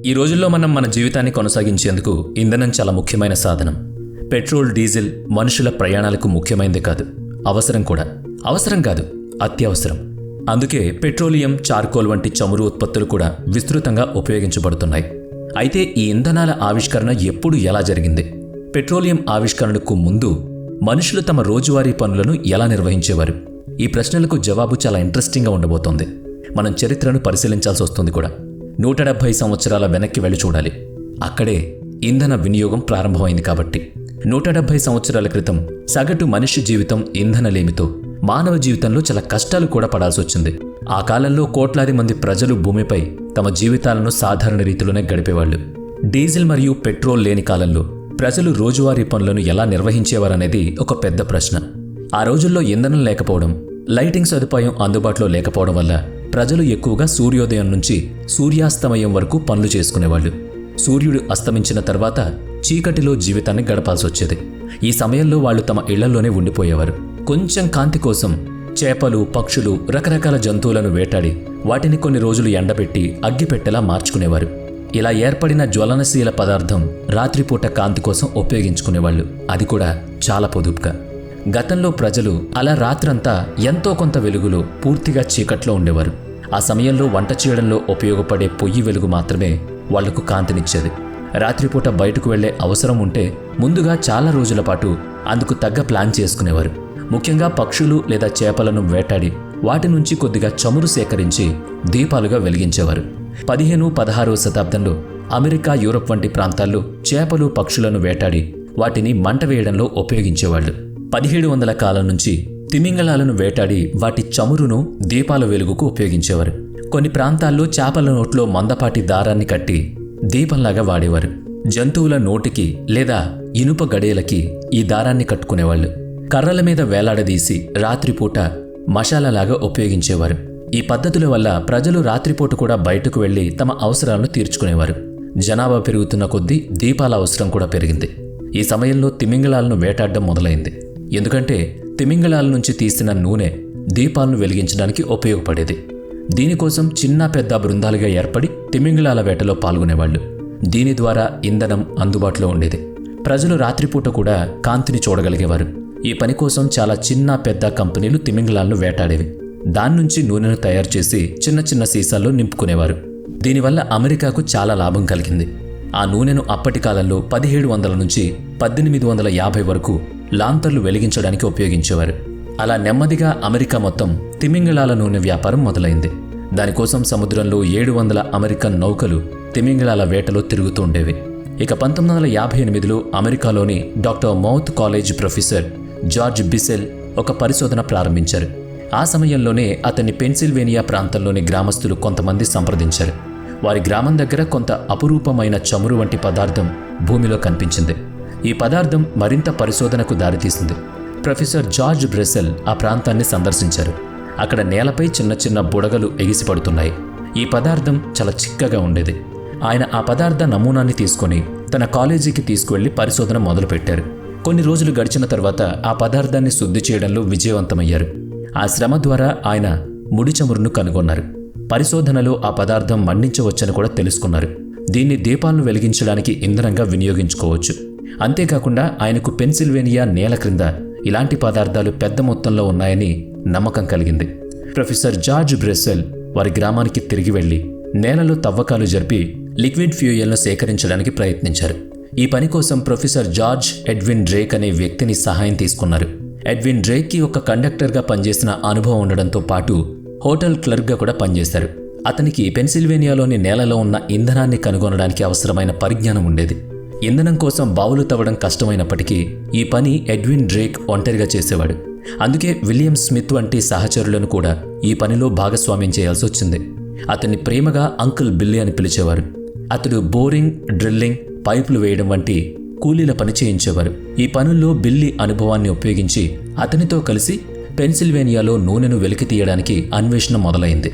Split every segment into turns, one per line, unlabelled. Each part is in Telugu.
ఈ రోజుల్లో మనం మన జీవితాన్ని కొనసాగించేందుకు ఇంధనం చాలా ముఖ్యమైన సాధనం. పెట్రోల్, డీజిల్ మనుషుల ప్రయాణాలకు ముఖ్యమైనదే కాదు, అవసరం కూడా. అవసరం కాదు, అత్యవసరం. అందుకే పెట్రోలియం, చార్కోల్ వంటి చమురు ఉత్పత్తులు కూడా విస్తృతంగా ఉపయోగించబడుతున్నాయి. అయితే ఈ ఇంధనాల ఆవిష్కరణ ఎప్పుడు, ఎలా జరిగింది? పెట్రోలియం ఆవిష్కరణకు ముందు మనుషులు తమ రోజువారీ పనులను ఎలా నిర్వహించేవారు? ఈ ప్రశ్నలకు జవాబు చాలా ఇంట్రెస్టింగ్గా ఉండబోతోంది. మనం చరిత్రను పరిశీలించాల్సి వస్తుంది కూడా. 170 సంవత్సరాల వెనక్కి వెళ్ళి చూడాలి. అక్కడే ఇంధన వినియోగం ప్రారంభమైంది. కాబట్టి 170 సంవత్సరాల క్రితం సగటు మనిషి జీవితం ఇంధనలేమితో, మానవ జీవితంలో చాలా కష్టాలు కూడా పడాల్సి వచ్చింది. ఆ కాలంలో కోట్లాది మంది ప్రజలు భూమిపై తమ జీవితాలను సాధారణ రీతిలోనే గడిపేవాళ్లు. డీజిల్ మరియు పెట్రోల్ లేని కాలంలో ప్రజలు రోజువారీ పనులను ఎలా నిర్వహించేవారనేది ఒక పెద్ద ప్రశ్న. ఆ రోజుల్లో ఇంధనం లేకపోవడం, లైటింగ్ సదుపాయం అందుబాటులో లేకపోవడం వల్ల ప్రజలు ఎక్కువగా సూర్యోదయం నుంచి సూర్యాస్తమయం వరకు పనులు చేసుకునేవాళ్లు. సూర్యుడు అస్తమించిన తర్వాత చీకటిలో జీవితాన్ని గడపాల్సి వచ్చేది. ఈ సమయంలో వాళ్లు తమ ఇళ్లలోనే ఉండిపోయేవారు. కొంచెం కాంతి కోసం చేపలు, పక్షులు, రకరకాల జంతువులను వేటాడి వాటిని కొన్ని రోజులు ఎండబెట్టి అగ్గిపెట్టెలా మార్చుకునేవారు. ఇలా ఏర్పడిన జ్వలనశీల పదార్థం రాత్రిపూట కాంతి కోసం ఉపయోగించుకునేవాళ్లు, అది కూడా చాలా పొదుపుగా. గతంలో ప్రజలు అలా రాత్రంతా ఎంతో కొంత వెలుగులో పూర్తిగా చీకట్లో ఉండేవారు. ఆ సమయంలో వంట చేయడంలో ఉపయోగపడే పొయ్యి వెలుగు మాత్రమే వాళ్లకు కాంతినిచ్చేది. రాత్రిపూట బయటకు వెళ్లే అవసరం ఉంటే ముందుగా చాలా రోజుల పాటు అందుకు తగ్గ ప్లాన్ చేసుకునేవారు. ముఖ్యంగా పక్షులు లేదా చేపలను వేటాడి వాటి నుంచి కొద్దిగా చమురు సేకరించి దీపాలుగా వెలిగించేవారు. 15, 16వ శతాబ్దంలో అమెరికా, యూరప్ వంటి ప్రాంతాల్లో చేపలు, పక్షులను వేటాడి వాటిని మంట వేయడంలో ఉపయోగించేవాళ్లు. 1700ల కాలం నుంచి తిమింగళాలను వేటాడి వాటి చమురును దీపాల వెలుగుకు ఉపయోగించేవారు. కొన్ని ప్రాంతాల్లో చేపల నోట్లో మందపాటి దారాన్ని కట్టి దీపంలాగా వాడేవారు. జంతువుల నోటికి లేదా ఇనుప గడియలకి ఈ దారాన్ని కట్టుకునేవాళ్లు. కర్రల మీద వేలాడదీసి రాత్రిపూట మషాలలాగా ఉపయోగించేవారు. ఈ పద్ధతుల వల్ల ప్రజలు రాత్రిపూట కూడా బయటకు వెళ్లి తమ అవసరాలను తీర్చుకునేవారు. జనాభా పెరుగుతున్న కొద్దీ దీపాల అవసరం కూడా పెరిగింది. ఈ సమయంలో తిమింగళాలను వేటాడడం మొదలైంది. ఎందుకంటే తిమింగళాల నుంచి తీసిన నూనె దీపాలను వెలిగించడానికి ఉపయోగపడేది. దీనికోసం చిన్న పెద్ద బృందాలుగా ఏర్పడి తిమింగళాల వేటలో పాల్గొనేవాళ్లు. దీని ద్వారా ఇంధనం అందుబాటులో ఉండేది. ప్రజలు రాత్రిపూట కూడా కాంతిని చూడగలిగేవారు. ఈ పని కోసం చాలా చిన్న పెద్ద కంపెనీలు తిమింగళాలను వేటాడేవి. దాని నుంచి నూనెను తయారు చేసి చిన్న చిన్న సీసాల్లో నింపుకునేవారు. దీనివల్ల అమెరికాకు చాలా లాభం కలిగింది. ఆ నూనెను అప్పటి కాలంలో 1700 నుంచి 1850 వరకు లాంతర్లు వెలిగించడానికి ఉపయోగించేవారు. అలా నెమ్మదిగా అమెరికా మొత్తం తిమింగళాల నూనె వ్యాపారం మొదలైంది. దానికోసం సముద్రంలో 700 అమెరికన్ నౌకలు తిమింగళాల వేటలో తిరుగుతూ ఉండేవి. ఇక 1958లో అమెరికాలోని Dartmouth college professor George Bissell ఒక పరిశోధన ప్రారంభించారు. ఆ సమయంలోనే అతన్ని పెన్సిల్వేనియా ప్రాంతంలోని గ్రామస్తులు కొంతమంది సంప్రదించారు. వారి గ్రామం దగ్గర కొంత అపురూపమైన చమురు వంటి పదార్థం భూమిలో కనిపించింది. ఈ పదార్థం మరింత పరిశోధనకు దారితీసింది. ప్రొఫెసర్ జార్జ్ బ్రెసెల్ ఆ ప్రాంతాన్ని సందర్శించారు. అక్కడ నేలపై చిన్న చిన్న బుడగలు ఎగిసిపడుతున్నాయి. ఈ పదార్థం చాలా చిక్కగా ఉండేది. ఆయన ఆ పదార్థ నమూనాన్ని తీసుకొని తన కాలేజీకి తీసుకువెళ్లి పరిశోధన మొదలుపెట్టారు. కొన్ని రోజులు గడిచిన తర్వాత ఆ పదార్థాన్ని శుద్ధి చేయడంలో విజయవంతమయ్యారు. ఆ శ్రమ ద్వారా ఆయన ముడి చమురును కనుగొన్నారు. పరిశోధనలో ఆ పదార్థం మండించవచ్చని కూడా తెలుసుకున్నారు. దీన్ని దీపాలను వెలిగించడానికి ఇంధనంగా వినియోగించుకోవచ్చు. అంతేకాకుండా ఆయనకు పెన్సిల్వేనియా నేల క్రింద ఇలాంటి పదార్థాలు పెద్ద మొత్తంలో ఉన్నాయని నమ్మకం కలిగింది. ప్రొఫెసర్ జార్జ్ బ్రెసెల్ వారి గ్రామానికి తిరిగి వెళ్లి నేలలో తవ్వకాలు జరిపి లిక్విడ్ ఫ్యూయల్ను సేకరించడానికి ప్రయత్నించారు. ఈ పని కోసం ప్రొఫెసర్ జార్జ్ ఎడ్విన్ డ్రేక్ అనే వ్యక్తిని సహాయం తీసుకున్నారు. ఎడ్విన్ డ్రేక్కి ఒక కండక్టర్గా పనిచేసిన అనుభవం ఉండడంతో పాటు హోటల్ క్లర్క్గా కూడా పనిచేశారు. అతనికి పెన్సిల్వేనియాలోని నేలలో ఉన్న ఇంధనాన్ని కనుగొనడానికి అవసరమైన పరిజ్ఞానం ఉండేది. ఇంధనం కోసం బావులు తవ్వడం కష్టమైనప్పటికీ ఈ పని ఎడ్విన్ డ్రేక్ ఒంటరిగా చేసేవాడు. అందుకే విలియం స్మిత్ వంటి సహచరులను కూడా ఈ పనిలో భాగస్వామ్యం చేయాల్సి వచ్చింది. అతన్ని ప్రేమగా అంకుల్ బిల్లీ అని పిలిచేవారు. అతడు బోరింగ్, డ్రిల్లింగ్, పైపులు వేయడం వంటి కూలీల పని చేయించేవారు. ఈ పనుల్లో బిల్లీ అనుభవాన్ని ఉపయోగించి అతనితో కలిసి పెన్సిల్వేనియాలో నూనెను వెలికి తీయడానికి అన్వేషణ మొదలైంది.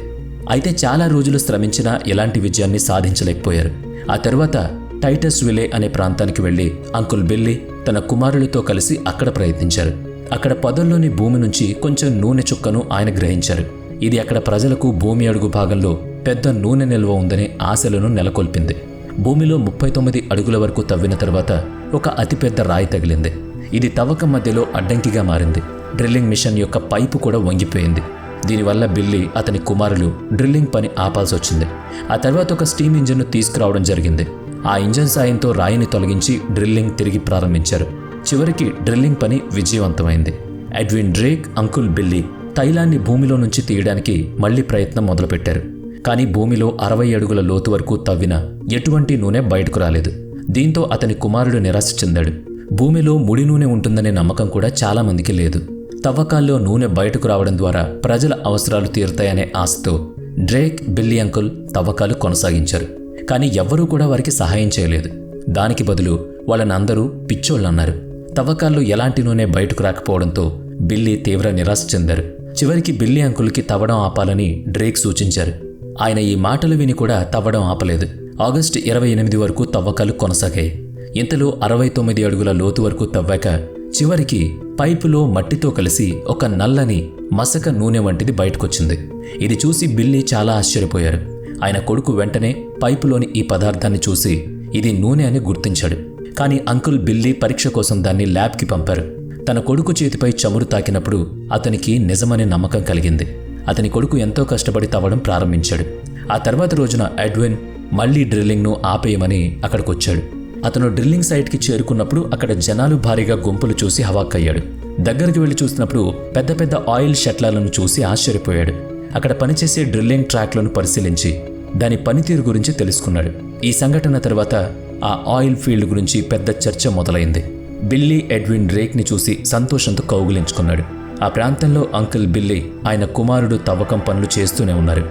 అయితే చాలా రోజులు శ్రమించినా ఎలాంటి విజయాన్ని సాధించలేకపోయారు. ఆ తర్వాత టైటస్ విలే అనే ప్రాంతానికి వెళ్లి అంకుల్ బిల్లీ తన కుమారులతో కలిసి అక్కడ ప్రయత్నించారు. అక్కడ పొదల్లోని భూమి నుంచి కొంచెం నూనె చుక్కను ఆయన గ్రహించారు. ఇది అక్కడ ప్రజలకు భూమి అడుగు భాగంలో పెద్ద నూనె నిల్వ ఉందనే ఆశలను నెలకొల్పింది. భూమిలో 39 అడుగుల వరకు తవ్విన తర్వాత ఒక అతిపెద్ద రాయి తగిలింది. ఇది తవ్వకం మధ్యలో అడ్డంకిగా మారింది. డ్రిల్లింగ్ మిషన్ యొక్క పైపు కూడా వంగిపోయింది. దీనివల్ల బిల్లీ అతని కుమారులు డ్రిల్లింగ్ పని ఆపాల్సి వచ్చింది. ఆ తర్వాత ఒక స్టీమ్ ఇంజిన్ను తీసుకురావడం జరిగింది. ఆ ఇంజిన్ సాయంతో రాయిని తొలగించి డ్రిల్లింగ్ తిరిగి ప్రారంభించారు. చివరికి డ్రిల్లింగ్ పని విజయవంతమైంది. ఎడ్విన్ డ్రేక్, అంకుల్ బిల్లీ తైలాన్ని భూమిలో నుంచి తీయడానికి మళ్లీ ప్రయత్నం మొదలుపెట్టారు. కానీ భూమిలో 60 అడుగుల లోతు వరకు తవ్వినా ఎటువంటి నూనె బయటకు రాలేదు. దీంతో అతని కుమారుడు నిరాశ చెందాడు. భూమిలో ముడి నూనె ఉంటుందనే నమ్మకం కూడా చాలా మందికి లేదు. తవ్వకాల్లో నూనె బయటకు రావడం ద్వారా ప్రజల అవసరాలు తీరుతాయనే ఆశతో డ్రేక్, బిల్లీ అంకుల్ తవ్వకాలు కొనసాగించారు. కానీ ఎవ్వరూ కూడా వారికి సహాయం చేయలేదు. దానికి బదులు వాళ్ళని అందరూ పిచ్చోళ్ళన్నారు. తవ్వకాల్లో ఎలాంటి నూనె బయటకు రాకపోవడంతో బిల్లీ తీవ్ర నిరాశ చెందారు. చివరికి బిల్లీ అంకుల్కి తవ్వడం ఆపాలని డ్రేక్ సూచించారు. ఆయన ఈ మాటలు విని కూడా తవ్వడం ఆపలేదు. ఆగస్టు 28 వరకు తవ్వకాలు కొనసాగాయి. ఇంతలో 69 అడుగుల లోతు వరకు తవ్వాక చివరికి పైపులో మట్టితో కలిసి ఒక నల్లని మసక నూనె వంటిది బయటకొచ్చింది. ఇది చూసి బిల్లీ చాలా ఆశ్చర్యపోయారు. ఆయన కొడుకు వెంటనే పైపులోని ఈ పదార్థాన్ని చూసి ఇది నూనె అని గుర్తించాడు. కానీ అంకుల్ బిల్లీ పరీక్ష కోసం దాన్ని ల్యాబ్కి పంపారు. తన కొడుకు చేతిపై చమురు తాకినప్పుడు అతనికి నిజమనే నమ్మకం కలిగింది. అతని కొడుకు ఎంతో కష్టపడి తవ్వడం ప్రారంభించాడు. ఆ తర్వాత రోజున ఎడ్విన్ మళ్లీ డ్రిల్లింగ్ను ఆపేయమని అక్కడికొచ్చాడు. అతను డ్రిల్లింగ్ సైట్కి చేరుకున్నప్పుడు అక్కడ జనాలు భారీగా గుంపులు చూసి హవాక్కయ్యాడు. దగ్గరికి వెళ్లి చూసినప్పుడు పెద్ద పెద్ద ఆయిల్ షట్లను చూసి ఆశ్చర్యపోయాడు. అక్కడ పనిచేసే డ్రిల్లింగ్ ట్రాక్లను పరిశీలించి దాని పనితీరు గురించి తెలుసుకున్నాడు. ఈ సంఘటన తర్వాత ఆ ఆయిల్ ఫీల్డ్ గురించి పెద్ద చర్చ మొదలైంది. బిల్లీ ఎడ్విన్ డ్రేక్ని చూసి సంతోషంతో కౌగిలించుకున్నాడు. ఆ ప్రాంతంలో అంకుల్ బిల్లీ, ఆయన కుమారుడు తవ్వకం పనులు చేస్తూనే ఉన్నారు.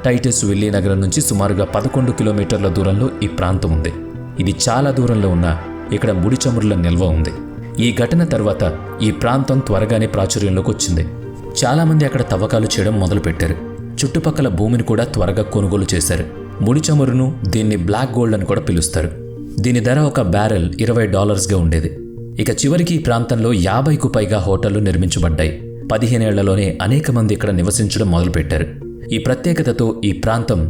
టైటస్ విల్లీ నగరం నుంచి సుమారుగా 11 కిలోమీటర్ల దూరంలో ఈ ప్రాంతం ఉంది. ఇది చాలా దూరంలో ఉన్న ఇక్కడ ముడి చమురుల నిల్వ ఉంది. ఈ ఘటన తర్వాత ఈ ప్రాంతం త్వరగానే ప్రాచుర్యంలోకి వచ్చింది. చాలామంది అక్కడ తవ్వకాలు చేయడం మొదలుపెట్టారు. చుట్టుపక్కల భూమిని కూడా త్వరగా కొనుగోలు చేశారు. ముడి చమురును దీన్ని బ్లాక్ గోల్డ్ అని కూడా పిలుస్తారు. దీని ధర ఒక బ్యారెల్ $20గా ఉండేది. ఇక చివరికి ఈ ప్రాంతంలో 50కు పైగా హోటళ్లు నిర్మించబడ్డాయి. 15 ఏళ్లలోనే అనేక మంది ఇక్కడ నివసించడం మొదలుపెట్టారు. ఈ ప్రత్యేకతతో ఈ ప్రాంతం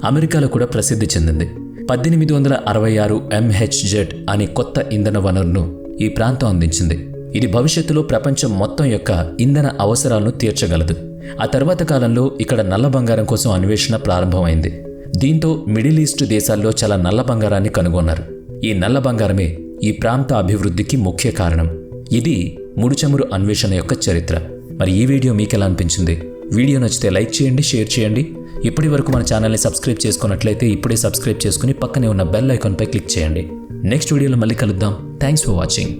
అమెరికాలో కూడా ప్రసిద్ధి చెందింది. 1866 MHZ అనే కొత్త ఇంధన వనరును ఈ ప్రాంతం అందించింది. ఇది భవిష్యత్తులో ప్రపంచం మొత్తం యొక్క ఇంధన అవసరాలను తీర్చగలదు. ఆ తర్వాత కాలంలో ఇక్కడ నల్ల బంగారం కోసం అన్వేషణ ప్రారంభమైంది. దీంతో మిడిల్ ఈస్ట్ దేశాల్లో చాలా నల్ల బంగారాన్ని కనుగొన్నారు. ఈ నల్ల బంగారమే ఈ ప్రాంత అభివృద్ధికి ముఖ్య కారణం. ఇది ముడి చమురు అన్వేషణ యొక్క చరిత్ర. మరి ఈ వీడియో మీకు ఎలా అనిపించింది? వీడియో నచ్చితే లైక్ చేయండి, షేర్ చేయండి. ఇప్పటి వరకు మన ఛానల్ని సబ్స్క్రైబ్ చేసుకున్నట్లయితే ఇప్పుడే సబ్స్క్రైబ్ చేసుకుని పక్కనే ఉన్న బెల్ ఐకాన్పై క్లిక్ చేయండి. నెక్స్ట్ వీడియోలో మళ్ళీ కలుద్దాం. Thanks for watching.